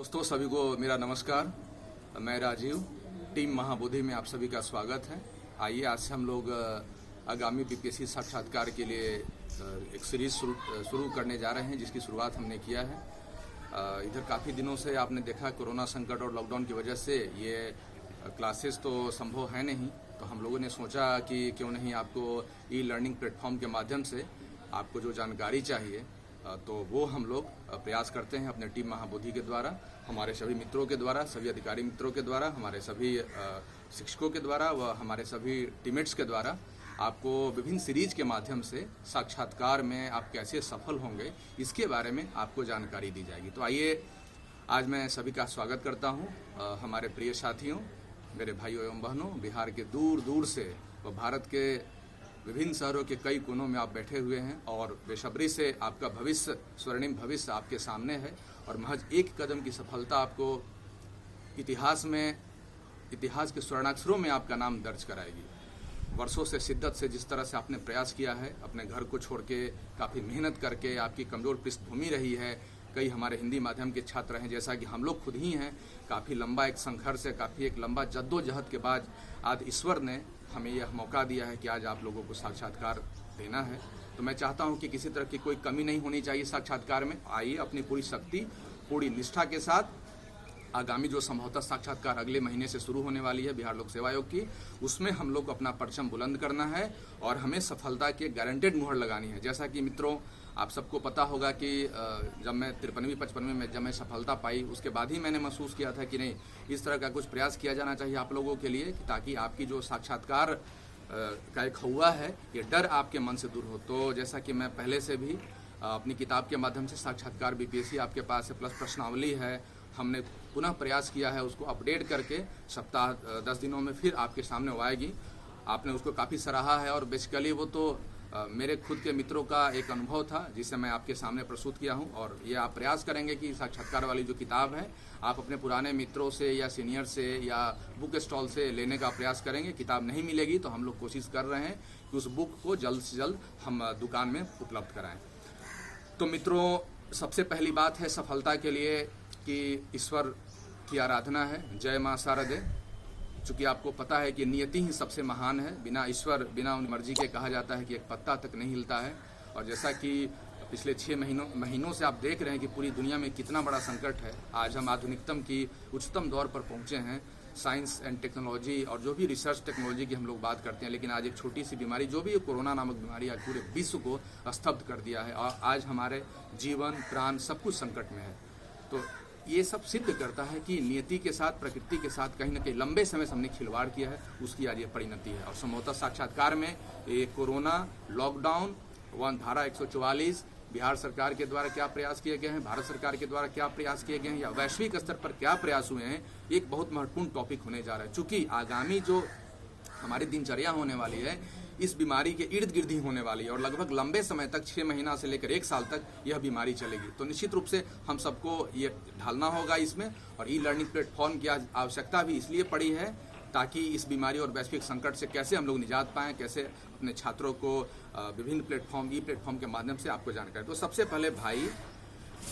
दोस्तों सभी को मेरा नमस्कार। मैं राजीव, टीम महाबोधि में आप सभी का स्वागत है। आइए आज से हम लोग आगामी बीपीएससी साक्षात्कार के लिए एक सीरीज शुरू करने जा रहे हैं, जिसकी शुरुआत हमने किया है। इधर काफ़ी दिनों से आपने देखा कोरोना संकट और लॉकडाउन की वजह से ये क्लासेस तो संभव है नहीं, तो हम लोगों ने सोचा कि क्यों नहीं आपको ई लर्निंग प्लेटफॉर्म के माध्यम से आपको जो जानकारी चाहिए तो वो हम लोग प्रयास करते हैं अपने टीम महाबोधि के द्वारा, हमारे सभी मित्रों के द्वारा, सभी अधिकारी मित्रों के द्वारा, हमारे सभी शिक्षकों के द्वारा व हमारे सभी टीममेट्स के द्वारा आपको विभिन्न सीरीज के माध्यम से साक्षात्कार में आप कैसे सफल होंगे इसके बारे में आपको जानकारी दी जाएगी। तो आइए आज मैं सभी का स्वागत करता हूँ। हमारे प्रिय साथियों, मेरे भाइयों एवं बहनों, बिहार के दूर दूर से व भारत के विभिन्न शहरों के कई कोनों में आप बैठे हुए हैं और बेसब्री से आपका भविष्य, स्वर्णिम भविष्य आपके सामने है और महज एक कदम की सफलता आपको इतिहास के स्वर्णाक्षरों में आपका नाम दर्ज कराएगी। वर्षों से शिद्दत से जिस तरह से आपने प्रयास किया है, अपने घर को छोड़ के काफ़ी मेहनत करके, आपकी कमज़ोर पृष्ठभूमि रही है। कई हमारे हिंदी माध्यम के छात्र हैं, जैसा कि हम लोग खुद ही हैं। काफ़ी लंबा एक संघर्ष है, काफ़ी एक लंबा जद्दोजहद के बाद आज ईश्वर ने हमें यह मौका दिया है कि आज आप लोगों को साक्षात्कार देना है। तो मैं चाहता हूं कि किसी तरह की कोई कमी नहीं होनी चाहिए साक्षात्कार में। आइए अपनी पूरी शक्ति, पूरी निष्ठा के साथ आगामी जो संभवतः साक्षात्कार अगले महीने से शुरू होने वाली है बिहार लोक सेवा आयोग की, उसमें हम लोग को अपना परचम बुलंद करना है और हमें सफलता के गारंटेड मुहर लगानी है। जैसा कि मित्रों आप सबको पता होगा कि जब मैं 53वीं 55वीं में जब मैं सफलता पाई, उसके बाद ही मैंने महसूस किया था कि नहीं, इस तरह का कुछ प्रयास किया जाना चाहिए आप लोगों के लिए, ताकि आपकी जो साक्षात्कार का एक हौवा है, ये डर आपके मन से दूर हो। तो जैसा कि मैं पहले से भी अपनी किताब के माध्यम से साक्षात्कार बीपीएससी आपके पास है प्लस प्रश्नावली है, हमने पुनः प्रयास किया है उसको अपडेट करके सप्ताह 10 दिनों में फिर आपके सामने वो आएगी। आपने उसको काफ़ी सराहा है और बेसिकली वो तो मेरे खुद के मित्रों का एक अनुभव था जिसे मैं आपके सामने प्रस्तुत किया हूं। और ये आप प्रयास करेंगे कि साक्षात्कार वाली जो किताब है आप अपने पुराने मित्रों से या सीनियर से या बुक स्टॉल से लेने का प्रयास करेंगे। किताब नहीं मिलेगी तो हम लोग कोशिश कर रहे हैं कि उस बुक को जल्द से जल्द हम दुकान में उपलब्ध कराएं। तो मित्रों, सबसे पहली बात है सफलता के लिए कि ईश्वर की आराधना है। जय माँ शारदे। चूँकि आपको पता है कि नियति ही सबसे महान है, बिना ईश्वर, बिना उन मर्जी के कहा जाता है कि एक पत्ता तक नहीं हिलता है। और जैसा कि पिछले 6 महीनों से आप देख रहे हैं कि पूरी दुनिया में कितना बड़ा संकट है। आज हम आधुनिकतम की उच्चतम दौर पर पहुंचे हैं, साइंस एंड टेक्नोलॉजी और जो भी रिसर्च टेक्नोलॉजी की हम लोग बात करते हैं, लेकिन आज एक छोटी सी बीमारी, जो भी कोरोना नामक बीमारी, आज पूरे विश्व को स्तब्ध कर दिया है और आज हमारे जीवन, प्राण सब कुछ संकट में है। तो ये सब सिद्ध करता है कि नियति के साथ, प्रकृति के साथ कहीं ना कहीं लंबे समय से हमने खिलवाड़ किया है, उसकी आज ये परिणति है। और संभवतः साक्षात्कार में ये कोरोना, लॉकडाउन, धारा 144, बिहार सरकार के द्वारा क्या प्रयास किए गए हैं, भारत सरकार के द्वारा क्या प्रयास किए गए हैं या वैश्विक स्तर पर क्या प्रयास हुए हैं, एक बहुत महत्वपूर्ण टॉपिक होने जा रहा है। चूंकि आगामी जो हमारी दिनचर्या होने वाली है इस बीमारी के इर्द गिर्द ही होने वाली है और लगभग लंबे समय तक, 6 महीना से लेकर 1 साल तक यह बीमारी चलेगी। तो निश्चित रूप से हम सबको ये ढालना होगा इसमें। और ई लर्निंग प्लेटफॉर्म की आवश्यकता भी इसलिए पड़ी है ताकि इस बीमारी और वैश्विक संकट से कैसे हम लोग निजात पाएं, कैसे अपने छात्रों को विभिन्न प्लेटफॉर्म, ई प्लेटफॉर्म के माध्यम से आपको जानकारी। तो सबसे पहले भाई,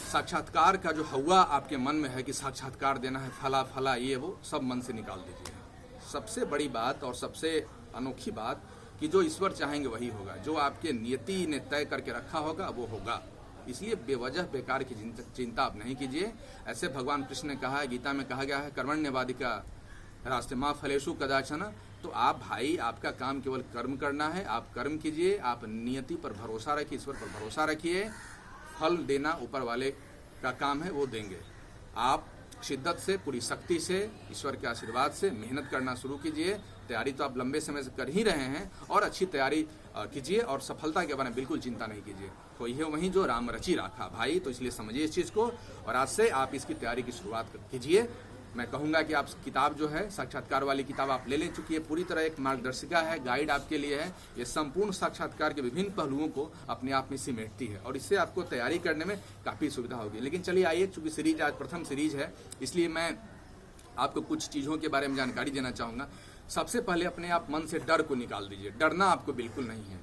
साक्षात्कार का जो हवा आपके मन में है कि साक्षात्कार देना है, फला फला ये वो, सब मन से निकाल दीजिए। सबसे बड़ी बात और सबसे अनोखी बात कि जो ईश्वर चाहेंगे वही होगा, जो आपके नियति ने तय करके रखा होगा वो होगा। इसलिए बेवजह बेकार की चिंता आप नहीं कीजिए। ऐसे भगवान कृष्ण ने कहा है, गीता में कहा गया है, कर्मण्यवादिका रास्ते माँ फलेषु कदाचन। तो आप भाई, आपका काम केवल कर्म करना है, आप कर्म कीजिए, आप नियति पर भरोसा रखिए, ईश्वर पर भरोसा रखिए। फल देना ऊपर वाले का काम है, वो देंगे। आप शिद्दत से, पूरी शक्ति से, ईश्वर के आशीर्वाद से मेहनत करना शुरू कीजिए। तैयारी तो आप लंबे समय से कर ही रहे हैं और अच्छी तैयारी कीजिए और सफलता के बारे में बिल्कुल चिंता नहीं कीजिए। तो यह वहीं जो राम रची राखा भाई, तो इसलिए समझिए इस चीज़ को और आज से आप इसकी तैयारी की शुरुआत कीजिए। मैं कहूँगा कि आप किताब जो है, साक्षात्कार वाली किताब आप ले लें, चूँकि ये पूरी तरह एक मार्गदर्शिका है, गाइड आपके लिए है। ये संपूर्ण साक्षात्कार के विभिन्न पहलुओं को अपने आप में सिमेटती है और इससे आपको तैयारी करने में काफ़ी सुविधा होगी। लेकिन चलिए आइए, चूँकि सीरीज आज प्रथम सीरीज है, इसलिए मैं आपको कुछ चीज़ों के बारे में जानकारी देना चाहूँगा। सबसे पहले अपने आप मन से डर को निकाल दीजिए। डरना आपको बिल्कुल नहीं है।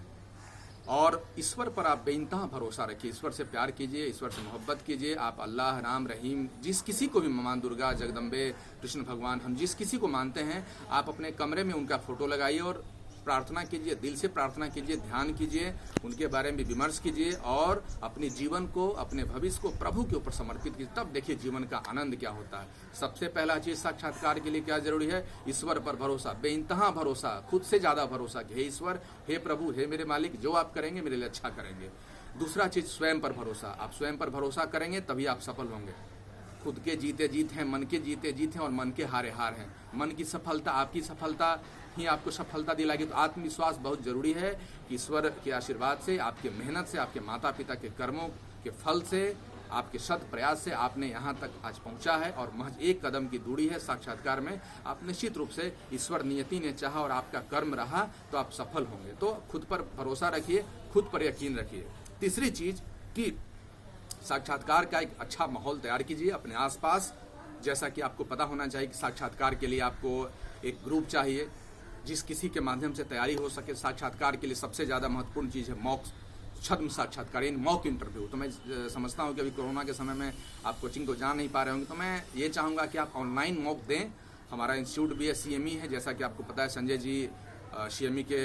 और ईश्वर पर आप बेइंतहा भरोसा रखिए, ईश्वर से प्यार कीजिए, ईश्वर से मोहब्बत कीजिए। आप अल्लाह, राम, रहीम, जिस किसी को भी, मां दुर्गा, जगदम्बे, कृष्ण भगवान, हम जिस किसी को मानते हैं, आप अपने कमरे में उनका फोटो लगाइए और प्रार्थना कीजिए, दिल से प्रार्थना कीजिए, ध्यान कीजिए, उनके बारे में विमर्श कीजिए और अपने जीवन को, अपने भविष्य को प्रभु के ऊपर समर्पित कीजिए। तब देखिए जीवन का आनंद क्या होता है। सबसे पहला चीज साक्षात्कार के लिए क्या जरूरी है? ईश्वर पर भरोसा, बेइंतहा भरोसा, खुद से ज्यादा भरोसा कि हे ईश्वर, हे प्रभु, हे मेरे मालिक, जो आप करेंगे मेरे लिए अच्छा करेंगे। दूसरा चीज स्वयं पर भरोसा, आप स्वयं पर भरोसा करेंगे तभी आप सफल होंगे। खुद के जीते जीत हैं, मन के जीते जीत हैं और मन के हारे हार हैं। मन की सफलता, आपकी सफलता ही आपको सफलता दिलाएगी। तो आत्मविश्वास बहुत जरूरी है कि ईश्वर के आशीर्वाद से, आपके मेहनत से, आपके माता पिता के कर्मों के फल से, आपके सत प्रयास से आपने यहाँ तक आज पहुँचा है और महज एक कदम की दूरी है साक्षात्कार में। आप निश्चित रूप से, ईश्वर नियति ने चाहा और आपका कर्म रहा तो आप सफल होंगे। तो खुद पर भरोसा रखिए, खुद पर यकीन रखिए। तीसरी चीज कि साक्षात्कार का एक अच्छा माहौल तैयार कीजिए अपने आसपास। जैसा कि आपको पता होना चाहिए कि साक्षात्कार के लिए आपको एक ग्रुप चाहिए जिस किसी के माध्यम से तैयारी हो सके। साक्षात्कार के लिए सबसे ज़्यादा महत्वपूर्ण चीज़ है मॉक छद्म साक्षात्कार, यानी मॉक इंटरव्यू। तो मैं समझता हूँ कि अभी कोरोना के समय में आप कोचिंग को जा नहीं पा रहे होंगे, तो मैं ये चाहूँगा कि आप ऑनलाइन मॉक दें। हमारा इंस्टीट्यूट भी है, CME है, जैसा कि आपको पता है। संजय जी CME के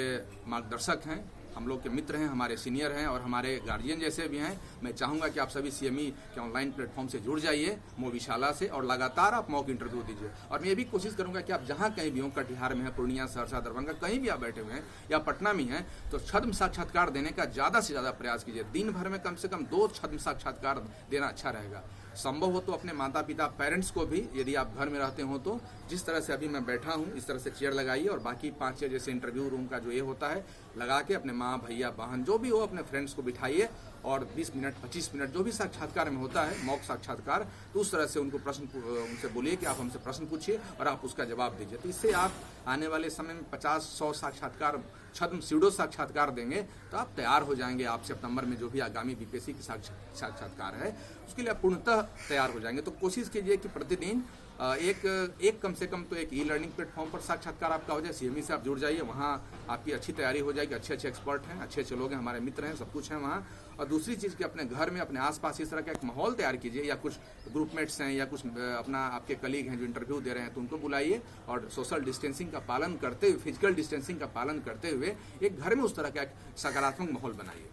मार्गदर्शक हैं, हम लोग के मित्र हैं, हमारे सीनियर हैं और हमारे गार्जियन जैसे भी हैं। मैं चाहूँगा कि आप सभी CME के ऑनलाइन प्लेटफॉर्म से जुड़ जाइए, मोविशाला से, और लगातार आप मॉक इंटरव्यू दीजिए। और मैं ये भी कोशिश करूँगा कि आप जहाँ कहीं भी हों, कटिहार में है, पूर्णिया, सहरसा, दरभंगा, कहीं भी आप बैठे हुए हैं या पटना में हैं, तो छद्म साक्षात्कार देने का ज़्यादा से ज़्यादा प्रयास कीजिए। दिन भर में कम से कम 2 छद्म साक्षात्कार देना अच्छा रहेगा। संभव हो तो अपने माता पिता, पेरेंट्स को भी, यदि आप घर में रहते हो तो, जिस तरह से अभी मैं बैठा हूँ इस तरह से चेयर लगाइए और बाकी 5 चेयर जैसे इंटरव्यू रूम का जो ये होता है लगा के अपने माँ, भैया, बहन जो भी हो, अपने फ्रेंड्स को बिठाइए और 20 मिनट 25 मिनट जो भी साक्षात्कार में होता है, मॉक साक्षात्कार, तो उस तरह से उनको उनसे बोलिए कि आप हमसे प्रश्न पूछिए और आप उसका जवाब दीजिए। तो इससे आप आने वाले समय में 50-100 साक्षात्कार, छद्म स्यूडो साक्षात्कार देंगे तो आप तैयार हो जाएंगे। आप सितंबर में जो भी आगामी BPSC की साक्षात्कार है उसके लिए आप पूर्णतः तैयार हो जाएंगे। तो कोशिश कीजिए कि प्रतिदिन एक कम से कम तो एक ई-लर्निंग प्लेटफॉर्म पर साक्षात्कार आपका हो जाए। CME से आप जुड़ जाइए, वहाँ आपकी अच्छी तैयारी हो जाएगी। अच्छे अच्छे एक्सपर्ट हैं, अच्छे अच्छे लोग हैं, हमारे मित्र हैं, सब कुछ है वहाँ। और दूसरी चीज़ कि अपने घर में, अपने आसपास इस तरह का एक माहौल तैयार कीजिए, या कुछ ग्रुपमेट्स हैं या कुछ अपना आपके कलीग हैं जो इंटरव्यू दे रहे हैं, तो उनको बुलाइए और सोशल डिस्टेंसिंग का पालन करते हुए, फिजिकल डिस्टेंसिंग का पालन करते हुए एक घर में उस तरह का एक सकारात्मक माहौल बनाइए।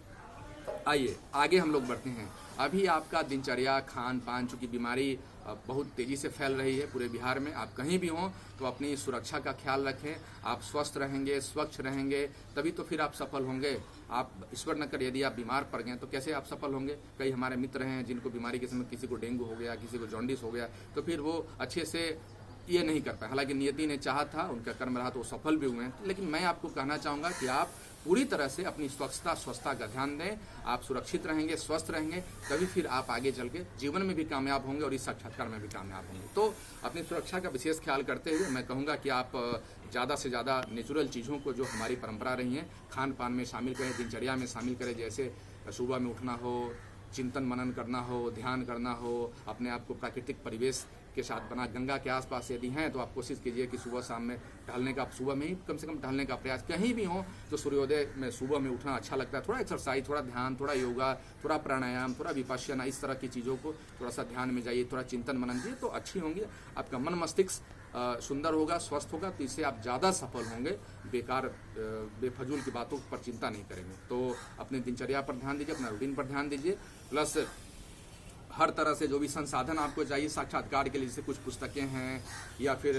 आइए आगे हम लोग बढ़ते हैं। अभी आपका दिनचर्या, खान पान, चूँकि बीमारी बहुत तेज़ी से फैल रही है पूरे बिहार में, आप कहीं भी हों तो अपनी सुरक्षा का ख्याल रखें। आप स्वस्थ रहेंगे, स्वच्छ रहेंगे, तभी तो फिर आप सफल होंगे। आप ईश्वर न करे यदि आप बीमार पड़ गए तो कैसे आप सफल होंगे? कई हमारे मित्र हैं जिनको बीमारी के समय किसी को डेंगू हो गया, किसी को जॉन्डिस हो गया, तो फिर वो अच्छे से ये नहीं कर पाए। हालांकि नियति ने चाहा था, उनका कर्म रहा, तो वो सफल भी हुए हैं। लेकिन मैं आपको कहना चाहूँगा कि आप पूरी तरह से अपनी स्वच्छता का ध्यान दें। आप सुरक्षित रहेंगे, स्वस्थ रहेंगे, तभी फिर आप आगे चल के जीवन में भी कामयाब होंगे और इस साक्षात्कार में भी कामयाब होंगे। तो अपनी सुरक्षा का विशेष ख्याल करते हुए मैं कहूँगा कि आप ज़्यादा से ज़्यादा नेचुरल चीज़ों को, जो हमारी परंपरा रही हैं, खान पान में शामिल करें, दिनचर्या में शामिल करें। जैसे सुबह में उठना हो, चिंतन मनन करना हो, ध्यान करना हो, अपने आप को प्राकृतिक परिवेश के साथ बना, गंगा के आसपास यदि हैं तो आप कोशिश कीजिए कि सुबह शाम में टहलने का, सुबह में ही कम से कम टहलने का प्रयास। कहीं भी हो तो सूर्योदय में सुबह में उठना अच्छा लगता है। थोड़ा एक्सरसाइज, थोड़ा ध्यान, थोड़ा योगा, थोड़ा प्राणायाम, थोड़ा विपश्यना, इस तरह की चीज़ों को थोड़ा सा ध्यान में जाइए, थोड़ा चिंतन मनन कीजिए तो अच्छी होंगी। आपका मन मस्तिष्क सुंदर होगा, स्वस्थ होगा, तो इससे आप ज़्यादा सफल होंगे। बेकार बेफजूल की बातों पर चिंता नहीं करेंगे। तो अपने दिनचर्या पर ध्यान दीजिए, अपना रूटीन पर ध्यान दीजिए, प्लस हर तरह से जो भी संसाधन आपको चाहिए साक्षात्कार के लिए, जैसे कुछ पुस्तकें हैं या फिर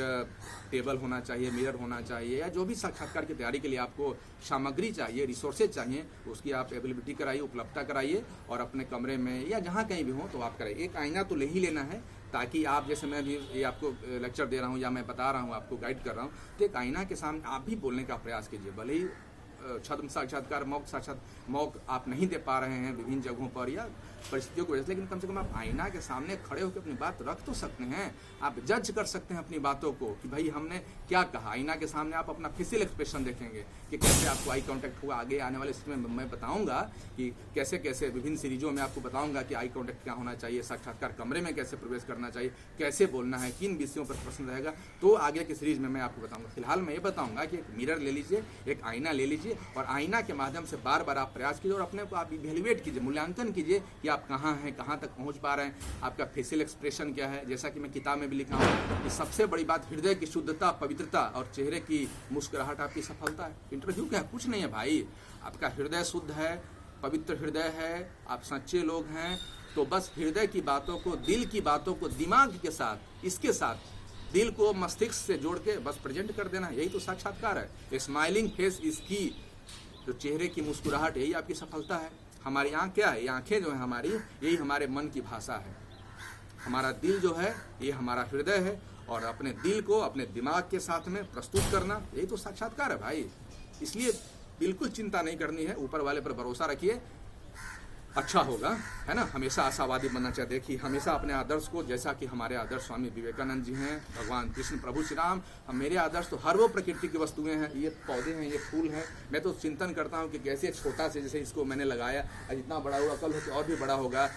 टेबल होना चाहिए, मिरर होना चाहिए, या जो भी साक्षात्कार की तैयारी के लिए आपको सामग्री चाहिए, रिसोर्सेज चाहिए, उसकी आप अवेलेबिलिटी कराइए, उपलब्धता कराइए और अपने कमरे में या जहाँ कहीं भी हो तो आप कराइए। एक आईना तो ले ही लेना है, ताकि आप, जैसे मैं भी ये आपको लेक्चर दे रहा हूँ या मैं बता रहा हूँ, आपको गाइड कर रहा हूँ, तो एक आईना के सामने आप भी बोलने का प्रयास कीजिए। भले ही छद्म साक्षात्कार, मॉक आप नहीं दे पा रहे हैं विभिन्न जगहों पर, या परिस्थितियों की वजह से, लेकिन कम से कम आप आईना के सामने खड़े होकर अपनी बात रख तो सकते हैं। आप जज कर सकते हैं अपनी बातों को कि भाई हमने क्या कहा। आईना के सामने आप अपना फेशियल एक्सप्रेशन देखेंगे कि कैसे आपको आई कांटेक्ट हुआ। आगे आने वाले समय में मैं बताऊंगा कि कैसे कैसे विभिन्न सीरीजों में आपको बताऊंगा कि आई कांटेक्ट क्या होना चाहिए, साक्षात्कार कमरे में कैसे प्रवेश करना चाहिए, कैसे बोलना है, किन विषयों पर प्रश्न रहेगा, तो आगे की सीरीज में मैं आपको बताऊंगा। फिलहाल मैं ये बताऊंगा कि एक मिरर ले लीजिए, एक आईना ले लीजिए और आईना के माध्यम से बार बार आप प्रयास कीजिए और अपने को आप इवेल्युएट कीजिए, मूल्यांकन कीजिए कि आप कहाँ हैं, कहाँ तक पहुँच पा रहे हैं, आपका फेशियल एक्सप्रेशन क्या है। जैसा कि मैं किताब में भी लिखा हूँ कि सबसे बड़ी बात हृदय की शुद्धता, पवित्रता और चेहरे की मुस्कुराहट आपकी सफलता है। इंटरव्यू क्या कुछ नहीं है भाई, आपका हृदय शुद्ध है, पवित्र हृदय है, आप सच्चे लोग हैं, तो बस हृदय की बातों को, दिल की बातों को दिमाग के साथ, इसके साथ दिल को मस्तिष्क से जोड़ के बस प्रेजेंट कर देना, यही तो साक्षात्कार है। स्माइलिंग फेस इज की, तो चेहरे की मुस्कुराहट, यही आपकी सफलता है। हमारी आँख क्या है, ये आंखें जो है हमारी, यही हमारे मन की भाषा है। हमारा दिल जो है ये हमारा हृदय है, और अपने दिल को अपने दिमाग के साथ में प्रस्तुत करना, यही तो साक्षात्कार है भाई। इसलिए बिल्कुल चिंता नहीं करनी है, ऊपर वाले पर भरोसा रखिए, अच्छा होगा, है ना। हमेशा आशावादी बनना चाहिए। देखिए हमेशा अपने आदर्श को, जैसा कि हमारे आदर्श स्वामी विवेकानंद जी हैं, भगवान कृष्ण, प्रभु श्री राम, मेरे आदर्श तो हर वो प्रकृति की वस्तुएं हैं, ये पौधे हैं, ये फूल हैं। मैं तो चिंतन करता हूँ कि कैसे छोटा से, जैसे इसको मैंने लगाया, जितना बड़ा हुआ कल हो और भी बड़ा होगा।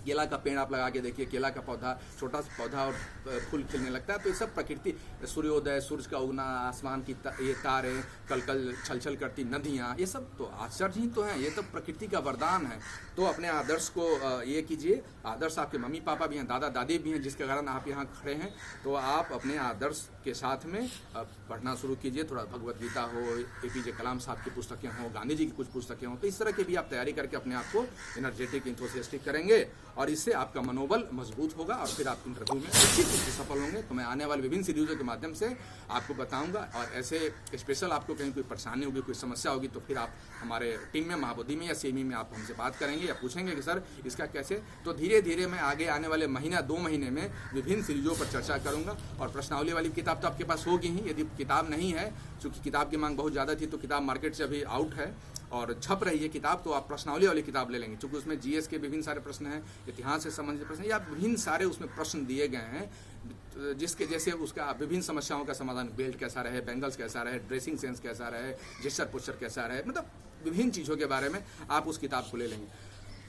केला का पेड़ आप लगा के देखिए, केला का पौधा, छोटा सा पौधा और फूल खिलने लगता है। तो ये सब प्रकृति, सूर्योदय, सूरज का उगना, आसमान की ये तारे, कल कल छल छल करती नदियाँ, ये सब तो आश्चर्य ही तो हैं, ये तो प्रकृति का वरदान है। तो अपने आदर्श को ये कीजिए। आदर्श आपके मम्मी पापा भी हैं, दादा दादी भी हैं, जिसके कारण आप यहाँ खड़े हैं। तो आप अपने आदर्श के साथ में पढ़ना शुरू कीजिए। थोड़ा भगवत गीता हो, APJ कलाम साहब की पुस्तकें हों, गांधी जी की कुछ पुस्तकें हों, तो इस तरह की भी आप तैयारी करके अपने आप को एनर्जेटिक, इंथुसियास्टिक करेंगे और इससे आपका मनोबल मजबूत होगा और फिर आप इंटरव्यू में निश्चित रूप से सफल होंगे। तो मैं आने वाले विभिन्न सीरीजों के माध्यम से आपको बताऊंगा, और ऐसे स्पेशल आपको कहीं कोई परेशानी होगी, कोई समस्या होगी, तो फिर आप हमारे टीम में, महाबोधि में या CME में आप हमसे बात करेंगे या पूछेंगे कि सर इसका कैसे। तो धीरे धीरे मैं आगे आने वाले महीना 2 महीने में विभिन्न सीरीजों पर चर्चा करूंगा। और प्रश्नावली वाली किताब तो आपके पास होगी ही, यदि किताब नहीं है, चूंकि किताब की मांग बहुत ज़्यादा थी, तो किताब मार्केट से अभी आउट है और छप रही है किताब, तो आप प्रश्नावली वाली किताब ले लेंगे, क्योंकि उसमें GS के विभिन्न सारे प्रश्न हैं, इतिहास से संबंधित प्रश्न, या विभिन्न सारे उसमें प्रश्न दिए गए हैं, जिसके जैसे उसका विभिन्न समस्याओं का समाधान, बेल्ट कैसा रहे, बैंगल्स कैसा रहे, ड्रेसिंग सेंस कैसा रहे, जेस्चर पोस्चर कैसा रहे, मतलब विभिन्न चीज़ों के बारे में आप उस किताब को ले लेंगे।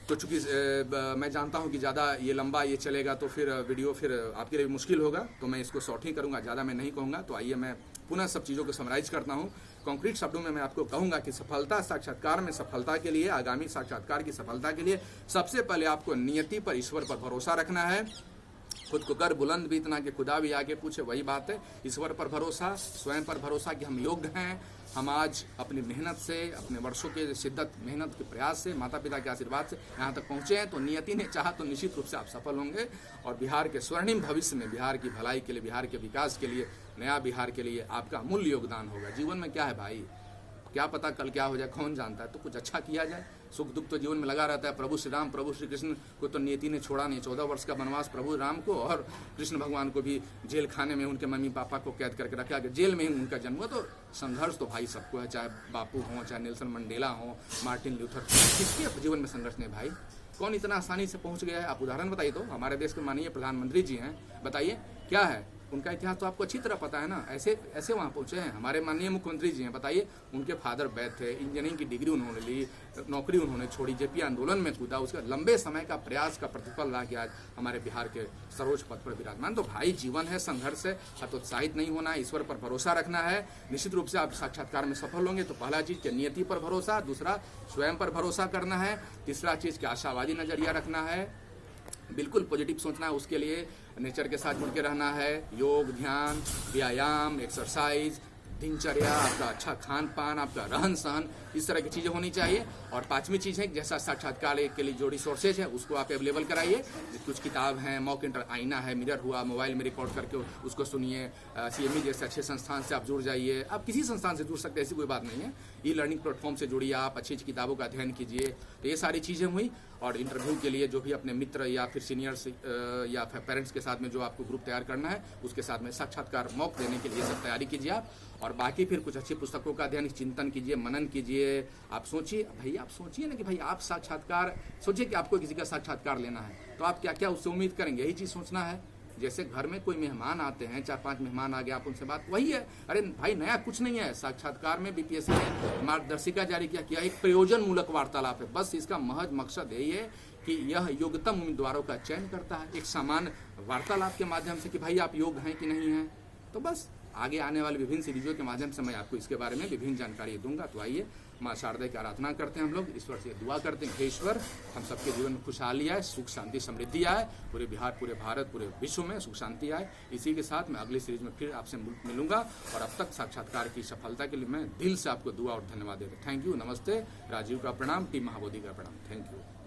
तो चूंकि मैं जानता हूं कि ज़्यादा ये लंबा ये चलेगा तो फिर वीडियो फिर आपके लिए मुश्किल होगा, तो मैं इसको शॉर्ट ही करूंगा, ज़्यादा मैं नहीं कहूँगा। तो आइए मैं पुनः सब चीज़ों को समराइज करता हूं। कॉन्क्रीट शब्दों में मैं आपको कहूँगा कि सफलता, साक्षात्कार में सफलता के लिए, आगामी साक्षात्कार की सफलता के लिए सबसे पहले आपको नियति पर, ईश्वर पर भरोसा रखना है। खुद को कर बुलंद भी इतना कि खुदा भी आगे पूछे, वही बात है। ईश्वर पर भरोसा, स्वयं पर भरोसा कि हम योग्य हैं। हम आज अपनी मेहनत से, अपने वर्षों के शिद्दत मेहनत के प्रयास से, माता पिता के आशीर्वाद से यहाँ तक पहुँचे हैं। तो नियति ने चाहा तो निश्चित रूप से आप सफल होंगे और बिहार के स्वर्णिम भविष्य में, बिहार की भलाई के लिए, बिहार के विकास के लिए, नया बिहार के लिए आपका अमूल्य योगदान होगा। जीवन में क्या है भाई, क्या पता कल क्या हो जाए, कौन जानता है। तो कुछ अच्छा किया जाए। सुख दुख तो जीवन में लगा रहता है। प्रभु श्री राम, प्रभु श्री कृष्ण को तो नियति ने छोड़ा नहीं। 14 वर्ष का वनवास प्रभु राम को, और कृष्ण भगवान को भी जेल खाने में उनके मम्मी पापा को कैद करके रखा गया, जेल में ही उनका जन्म हुआ। तो संघर्ष तो भाई सबको है, चाहे बापू हो, चाहे नेल्सन मंडेला हो, मार्टिन लूथर, किसके जीवन में संघर्ष नहीं भाई। कौन इतना आसानी से पहुंच गया है, आप उदाहरण बताइए। तो हमारे देश के माननीय प्रधानमंत्री जी हैं, बताइए क्या है उनका इतिहास, तो आपको अच्छी तरह पता है ना। ऐसे ऐसे वहाँ पहुँचे हैं। हमारे माननीय मुख्यमंत्री जी हैं, बताइए उनके फादर वैद्य थे, इंजीनियरिंग की डिग्री उन्होंने ली, नौकरी उन्होंने छोड़ी, JP आंदोलन में कूदा, उसका लंबे समय का प्रयास का प्रतिफल ला के आज हमारे बिहार के सर्वोच्च पद पर विराजमान। तो भाई जीवन है, संघर्ष है, हतोत्साहित नहीं होना है, ईश्वर पर भरोसा रखना है। निश्चित रूप से आप साक्षात्कार में सफल होंगे। तो पहला चीज़ के नियति पर भरोसा, दूसरा स्वयं पर भरोसा करना है, तीसरा चीज़ के आशावादी नजरिया रखना है, बिल्कुल पॉजिटिव सोचना है। उसके लिए नेचर के साथ जुड़ के रहना है, योग, ध्यान, व्यायाम, एक्सरसाइज, दिनचर्या, आपका अच्छा खान पान, आपका रहन सहन, इस तरह की चीज़ें होनी चाहिए। और 5वीं चीज़ है जैसा साक्षात्कार के लिए जो रिसोर्सेज है उसको आप अवेलेबल कराइए। कुछ किताब हैं, मॉक इंटर, आईना है, मिरर हुआ, मोबाइल में रिकॉर्ड करके उसको सुनिए। CME जैसे अच्छे संस्थान से आप जुड़ जाइए। आप किसी संस्थान से जुड़ सकते हैं, ऐसी कोई बात नहीं है। ई-लर्निंग प्लेटफॉर्म से जुड़िए, आप अच्छी अच्छी किताबों का अध्ययन कीजिए। तो ये सारी चीज़ें हुई। और इंटरव्यू के लिए जो भी अपने मित्र या फिर सीनियर्स या फिर पेरेंट्स के साथ में जो आपको ग्रुप तैयार करना है, उसके साथ में साक्षात्कार मॉक देने के लिए सब तैयारी कीजिए आप। और और बाकी फिर कुछ अच्छी पुस्तकों का अध्ययन चिंतन कीजिए, मनन कीजिए। आप सोचिए भाई, आप सोचिए ना कि भाई आप साक्षात्कार, सोचिए कि आपको किसी का साक्षात्कार लेना है तो आप क्या क्या उससे उम्मीद करेंगे, यही चीज़ सोचना है। जैसे घर में कोई मेहमान आते हैं, 4-5 मेहमान आ गए, आप उनसे बात वही है। अरे भाई नया कुछ नहीं है। साक्षात्कार में बीपीएससी ने मार्गदर्शिका जारी किया एक प्रयोजन मूलक वार्तालाप है। बस इसका महज मकसद यही है कि यह योग्यतम उम्मीदवारों का चयन करता है एक सामान्य वार्तालाप के माध्यम से कि भाई आप योग्य हैं कि नहीं हैं। तो बस आगे आने वाले विभिन्न सीरीजों के माध्यम से मैं आपको इसके बारे में विभिन्न जानकारी दूंगा। तो आइए माँ शारदा की आराधना करते हैं हम लोग, ईश्वर से दुआ करते हैं, हे ईश्वर हम सबके जीवन में खुशहाली आए, सुख शांति समृद्धि आए, पूरे बिहार, पूरे भारत, पूरे विश्व में सुख शांति आए। इसी के साथ मैं अगली सीरीज में फिर आपसे मिलूंगा और अब तक साक्षात्कार की सफलता के लिए मैं दिल से आपको दुआ और धन्यवाद देता हूँ। थैंक यू, नमस्ते, राजीव का प्रणाम, टीम महाबोधि का प्रणाम। Thank you.